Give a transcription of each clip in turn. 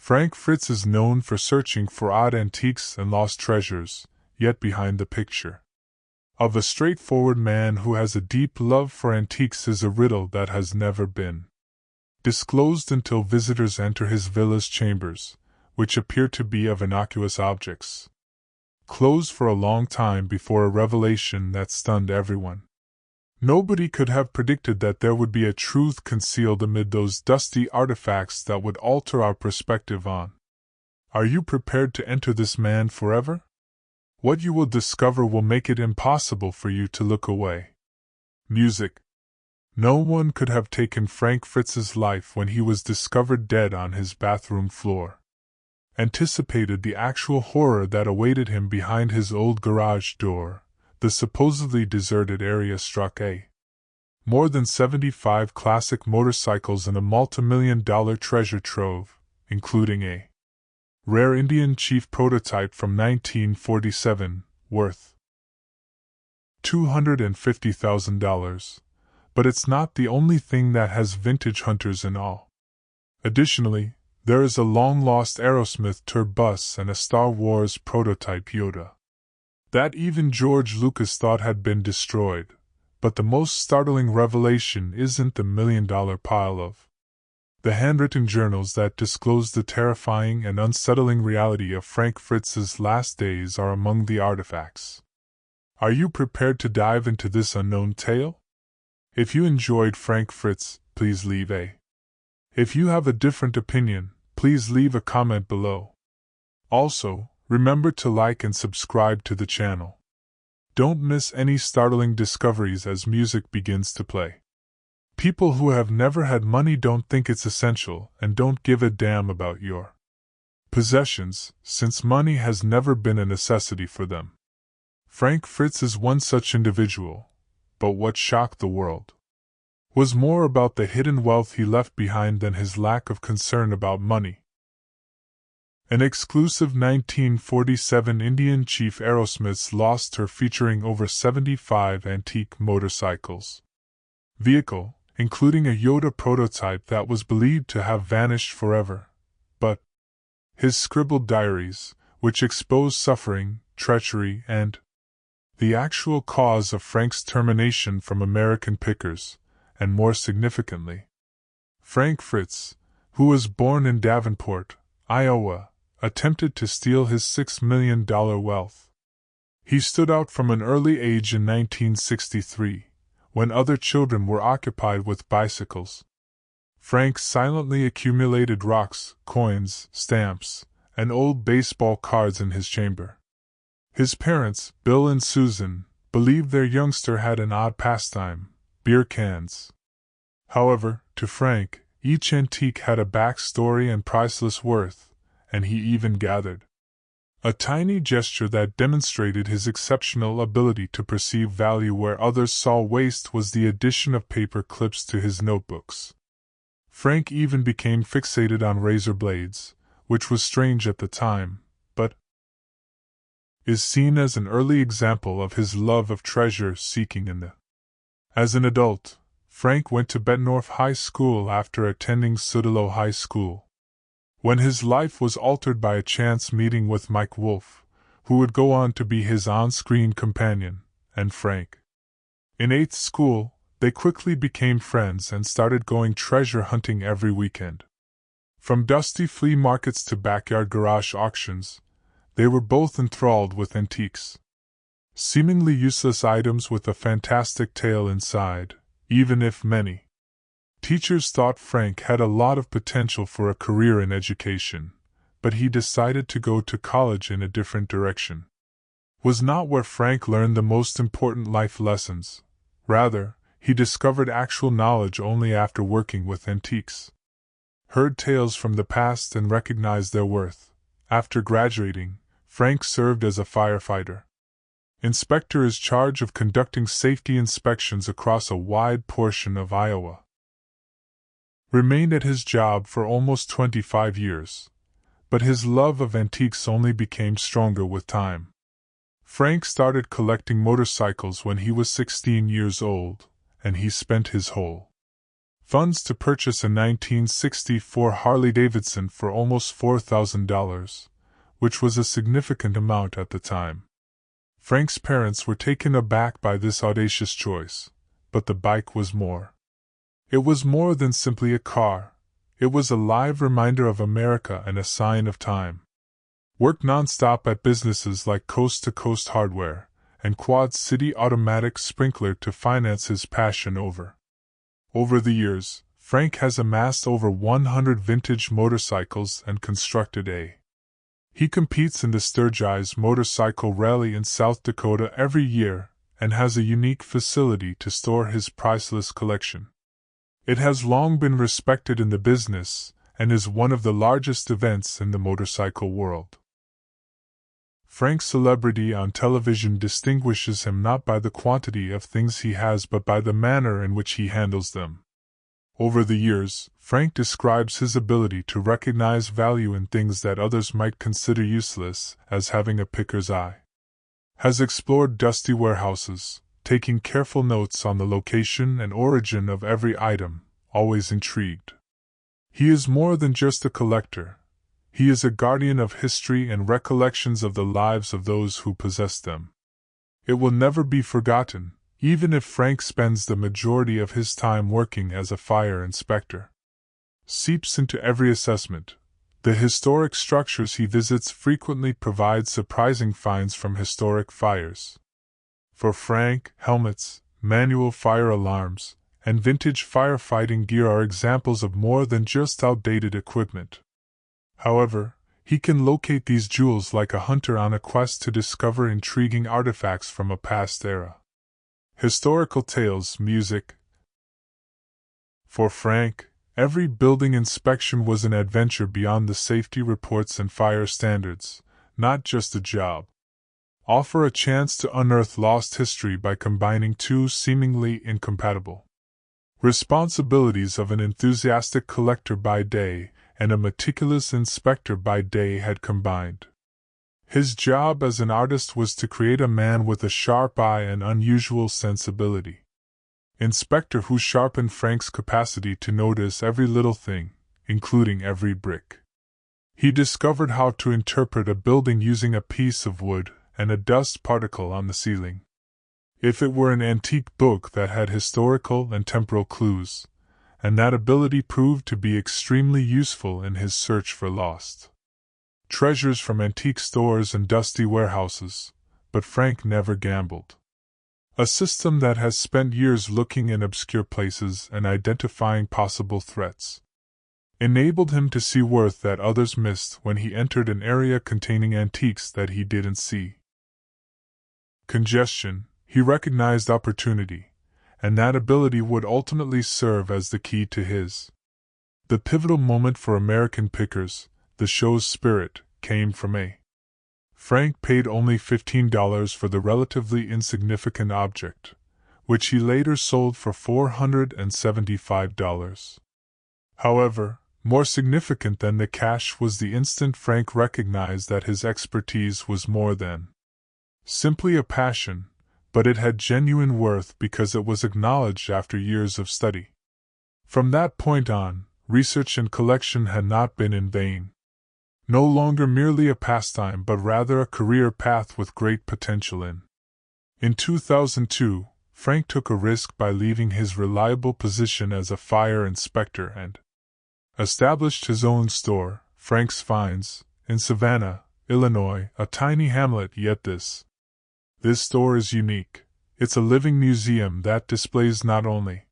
Frank Fritz is known for searching for odd antiques and lost treasures, yet behind the picture of a straightforward man who has a deep love for antiques is a riddle that has never been disclosed until visitors enter his villa's chambers, which appear to be of innocuous objects, closed for a long time before a revelation that stunned everyone. Nobody could have predicted that there would be a truth concealed amid those dusty artifacts that would alter our perspective on. Are you prepared to enter this man forever? What you will discover will make it impossible for you to look away. Music. No one could have taken Frank Fritz's life when he was discovered dead on his bathroom floor. Anticipated the actual horror that awaited him behind his old garage door. The supposedly deserted area struck a more than 75 classic motorcycles and a multi-million-dollar treasure trove, including a rare Indian chief prototype from 1947, worth $250,000. But it's not the only thing that has vintage hunters in awe. Additionally, there is a long-lost Aerosmith tour bus and a Star Wars prototype Yoda that even George Lucas thought had been destroyed, but the most startling revelation isn't the million-dollar pile of the handwritten journals that disclose the terrifying and unsettling reality of Frank Fritz's last days are among the artifacts. Are you prepared to dive into this unknown tale? If you enjoyed Frank Fritz, please leave a. If you have a different opinion, please leave a comment below. Also, remember to like and subscribe to the channel. Don't miss any startling discoveries as music begins to play. People who have never had money don't think it's essential and don't give a damn about your possessions, since money has never been a necessity for them. Frank Fritz is one such individual, but what shocked the world was more about the hidden wealth he left behind than his lack of concern about money. An exclusive 1947 Indian Chief Aerosmith's lost tour featuring over 75 antique motorcycles. Vehicle, including a Yoda prototype that was believed to have vanished forever. But his scribbled diaries, which expose suffering, treachery, and the actual cause of Frank's termination from American pickers, and more significantly, Frank Fritz, who was born in Davenport, Iowa, attempted to steal his $6 million wealth. He stood out from an early age in 1963, when other children were occupied with bicycles. Frank silently accumulated rocks, coins, stamps, and old baseball cards in his chamber. His parents, Bill and Susan, believed their youngster had an odd pastime: beer cans. However, to Frank, each antique had a backstory and priceless worth, and he even gathered a tiny gesture that demonstrated his exceptional ability to perceive value where others saw waste was the addition of paper clips to his notebooks. Frank even became fixated on razor blades, which was strange at the time, but is seen as an early example of his love of treasure-seeking in the. As an adult, Frank went to Bettendorf High School after attending Sudelo High School, when his life was altered by a chance meeting with Mike Wolfe, who would go on to be his on-screen companion, and Frank. In 8th school, they quickly became friends and started going treasure hunting every weekend. From dusty flea markets to backyard garage auctions, they were both enthralled with antiques. Seemingly useless items with a fantastic tale inside, even if many teachers thought Frank had a lot of potential for a career in education, but he decided to go to college in a different direction. Was not where Frank learned the most important life lessons. Rather, he discovered actual knowledge only after working with antiques. Heard tales from the past and recognized their worth. After graduating, Frank served as a firefighter. Inspector in charge of conducting safety inspections across a wide portion of Iowa. Remained at his job for almost 25 years, but his love of antiques only became stronger with time. Frank started collecting motorcycles when he was 16 years old, and he spent his whole funds to purchase a 1964 Harley-Davidson for almost $4,000, which was a significant amount at the time. Frank's parents were taken aback by this audacious choice, but the bike was more. It was more than simply a car. It was a live reminder of America and a sign of time. Worked non-stop at businesses like Coast to Coast Hardware and Quad City Automatic Sprinkler to finance his passion over. Over the years, Frank has amassed over 100 vintage motorcycles and constructed a. He competes in the Sturgis Motorcycle Rally in South Dakota every year and has a unique facility to store his priceless collection. It has long been respected in the business and is one of the largest events in the motorcycle world. Frank's celebrity on television distinguishes him not by the quantity of things he has but by the manner in which he handles them. Over the years, Frank describes his ability to recognize value in things that others might consider useless as having a picker's eye. Has explored dusty warehouses, taking careful notes on the location and origin of every item, always intrigued. He is more than just a collector. He is a guardian of history and recollections of the lives of those who possess them. It will never be forgotten, even if Frank spends the majority of his time working as a fire inspector. Seeps into every assessment. The historic structures he visits frequently provide surprising finds from historic fires. For Frank, helmets, manual fire alarms, and vintage firefighting gear are examples of more than just outdated equipment. However, he can locate these jewels like a hunter on a quest to discover intriguing artifacts from a past era. Historical tales, music. For Frank, every building inspection was an adventure beyond the safety reports and fire standards, not just a job. Offer a chance to unearth lost history by combining two seemingly incompatible responsibilities of an enthusiastic collector by day and a meticulous inspector by day had combined. His job as an artist was to create a man with a sharp eye and unusual sensibility. Inspector who sharpened Frank's capacity to notice every little thing, including every brick. He discovered how to interpret a building using a piece of wood and a dust particle on the ceiling. If it were an antique book that had historical and temporal clues, and that ability proved to be extremely useful in his search for lost treasures from antique stores and dusty warehouses, but Frank never gambled. A system that has spent years looking in obscure places and identifying possible threats enabled him to see worth that others missed when he entered an area containing antiques that he didn't see. Congestion, he recognized opportunity, and that ability would ultimately serve as the key to the pivotal moment for American pickers. The show's spirit came from a. Frank paid only $15 for the relatively insignificant object, which he later sold for $475. However, more significant than the cash was the instant Frank recognized that his expertise was more than simply a passion, but it had genuine worth because it was acknowledged after years of study. From that point on, research and collection had not been in vain. No longer merely a pastime but rather a career path with great potential in. In 2002, Frank took a risk by leaving his reliable position as a fire inspector and established his own store, Frank's Finds, in Savannah, Illinois, a tiny hamlet, yet this store is unique. It's a living museum that displays not only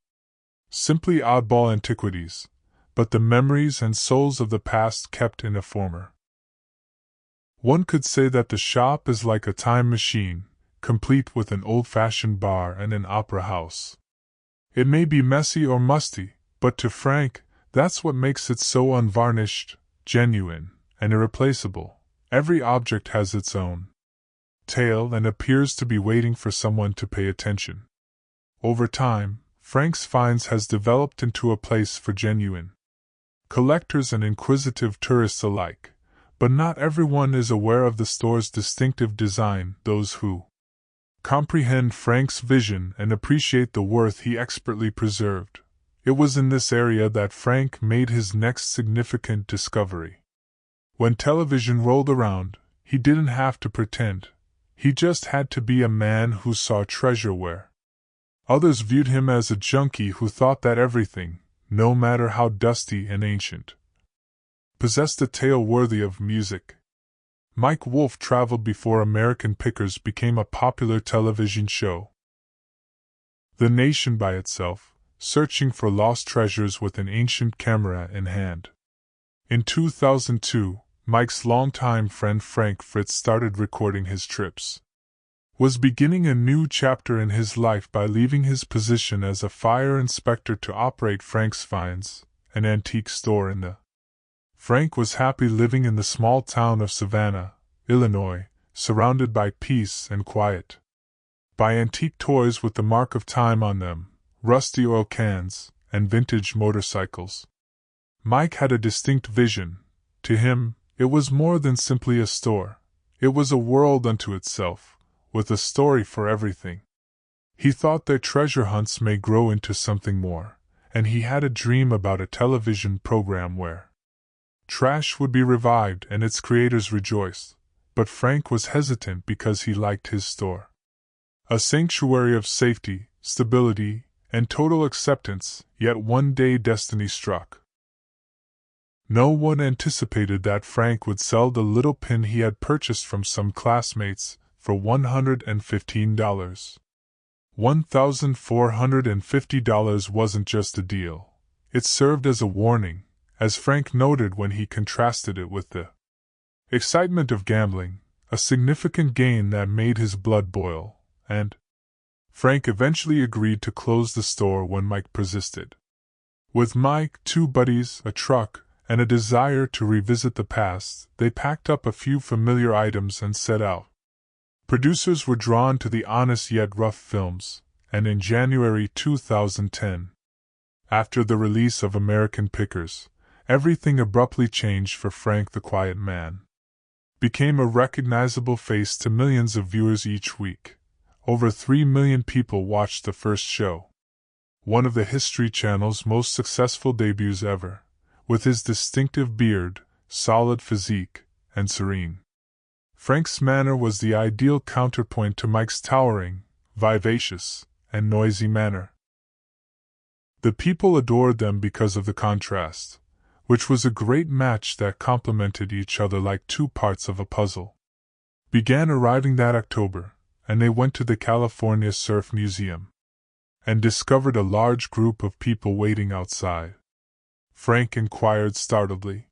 simply oddball antiquities, but the memories and souls of the past kept in a former. One could say that the shop is like a time machine, complete with an old-fashioned bar and an opera house. It may be messy or musty, but to Frank, that's what makes it so unvarnished, genuine, and irreplaceable. Every object has its own tale and appears to be waiting for someone to pay attention. Over time, Frank's Finds has developed into a place for genuine collectors and inquisitive tourists alike, but not everyone is aware of the store's distinctive design. Those who comprehend Frank's vision and appreciate the worth he expertly preserved It was in this area that Frank made his next significant discovery. When television rolled around, he didn't have to pretend. He just had to be a man who saw treasure where others viewed him as a junkie who thought that everything, no matter how dusty and ancient, possessed a tale worthy of music. Mike Wolfe traveled before American Pickers became a popular television show. The nation by itself, searching for lost treasures with an ancient camera in hand. In 2002, Mike's longtime friend Fritz started recording his trips. Was beginning a new chapter in his life by leaving his position as a fire inspector to operate Frank's Finds, an antique store in the. Frank was happy living in the small town of Savannah, Illinois, surrounded by peace and quiet. By antique toys with the mark of time on them, rusty oil cans, and vintage motorcycles. Mike had a distinct vision. To him, it was more than simply a store. It was a world unto itself, with a story for everything. He thought that treasure hunts may grow into something more, and he had a dream about a television program where trash would be revived and its creators rejoiced, but Frank was hesitant because he liked his store. A sanctuary of safety, stability, and total acceptance, yet one day destiny struck. No one anticipated that Frank would sell the little pin he had purchased from some classmates for $115. $1,450 wasn't just a deal. It served as a warning, as Frank noted when he contrasted it with the excitement of gambling, a significant gain that made his blood boil, and Frank eventually agreed to close the store when Mike persisted. With Mike, two buddies, a truck, and a desire to revisit the past, they packed up a few familiar items and set out. Producers were drawn to the honest yet rough films, and in January 2010, after the release of American Pickers, everything abruptly changed for Frank the Quiet Man. Became a recognizable face to millions of viewers each week. Over 3 million people watched the first show. One of the History Channel's most successful debuts ever, with his distinctive beard, solid physique, and serene. Frank's manner was the ideal counterpoint to Mike's towering, vivacious, and noisy manner. The people adored them because of the contrast, which was a great match that complemented each other like two parts of a puzzle. Began arriving that October, and they went to the California Surf Museum and discovered a large group of people waiting outside. Frank inquired startledly.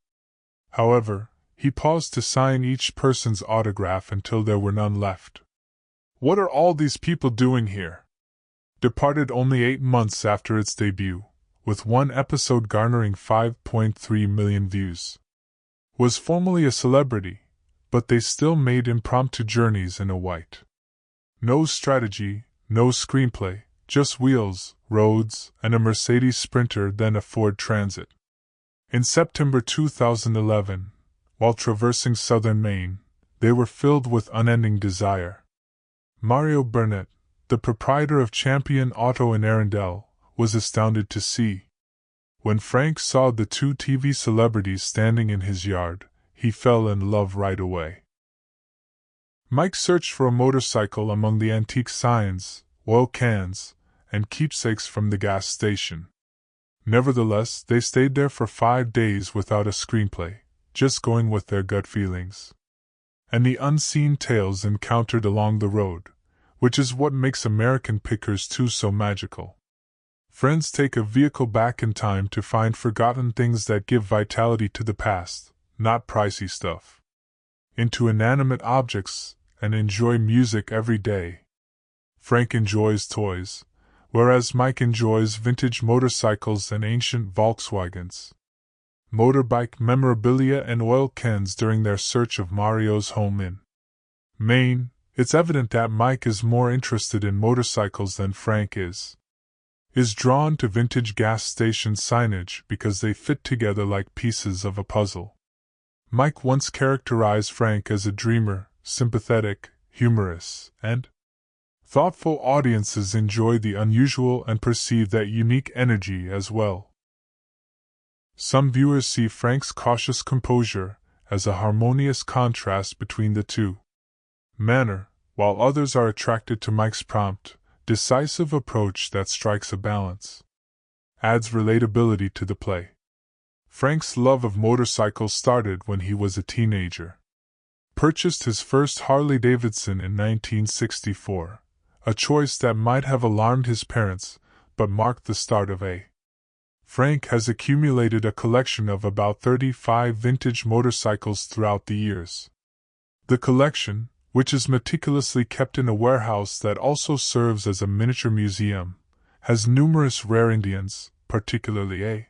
However, he paused to sign each person's autograph until there were none left. "What are all these people doing here?" Departed only 8 months after its debut, with one episode garnering 5.3 million views. Was formerly a celebrity, but they still made impromptu journeys in a white. No strategy, no screenplay, just wheels, roads, and a Mercedes Sprinter, then a Ford Transit. In September 2011, while traversing southern Maine, they were filled with unending desire. Mario Burnett, the proprietor of Champion Auto in Arundel, was astounded to see. When Frank saw the two TV celebrities standing in his yard, he fell in love right away. Mike searched for a motorcycle among the antique signs, oil cans, and keepsakes from the gas station. Nevertheless, they stayed there for 5 days without a screenplay, just going with their gut feelings. And the unseen tales encountered along the road, which is what makes American Pickers 2 so magical. Friends take a vehicle back in time to find forgotten things that give vitality to the past, not pricey stuff. Into inanimate objects, and enjoy music every day. Frank enjoys toys, whereas Mike enjoys vintage motorcycles and ancient Volkswagens. Motorbike memorabilia and oil cans during their search of Mario's home in Maine. It's evident that Mike is more interested in motorcycles than Frank is drawn to vintage gas station signage because they fit together like pieces of a puzzle. Mike once characterized Frank as a dreamer, sympathetic, humorous, and Thoughtful audiences enjoy the unusual and perceive that unique energy as well. Some viewers see Frank's cautious composure as a harmonious contrast between the two manner, while others are attracted to Mike's prompt, decisive approach that strikes a balance. Adds relatability to the play. Frank's love of motorcycles started when he was a teenager. Purchased his first Harley-Davidson in 1964, a choice that might have alarmed his parents, but marked the start of a. Frank has accumulated a collection of about 35 vintage motorcycles throughout the years. The collection, which is meticulously kept in a warehouse that also serves as a miniature museum, has numerous rare Indians, particularly a.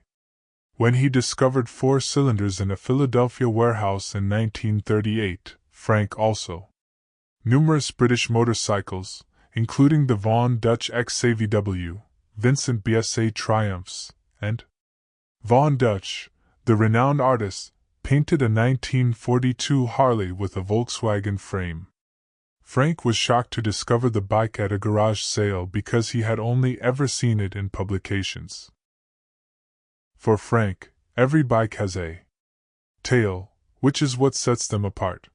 When he discovered 4 cylinders in a Philadelphia warehouse in 1938, Frank also. Numerous British motorcycles, including the Von Dutch XAVW, Vincent BSA Triumphs, and Von Dutch, the renowned artist, painted a 1942 Harley with a Volkswagen frame. Frank was shocked to discover the bike at a garage sale because he had only ever seen it in publications. For Frank, every bike has a tale, which is what sets them apart.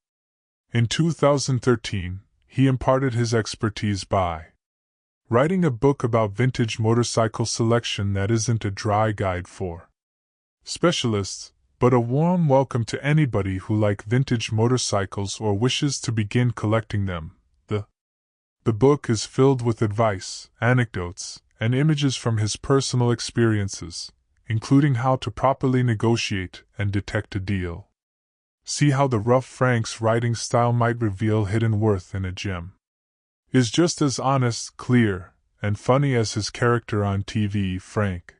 In 2013, he imparted his expertise by writing a book about vintage motorcycle selection that isn't a dry guide for specialists, but a warm welcome to anybody who likes vintage motorcycles or wishes to begin collecting them. The book is filled with advice, anecdotes, and images from his personal experiences, including how to properly negotiate and detect a deal. See how the rough Frank's writing style might reveal hidden worth in a gem. Is just as honest, clear, and funny as his character on TV. Frank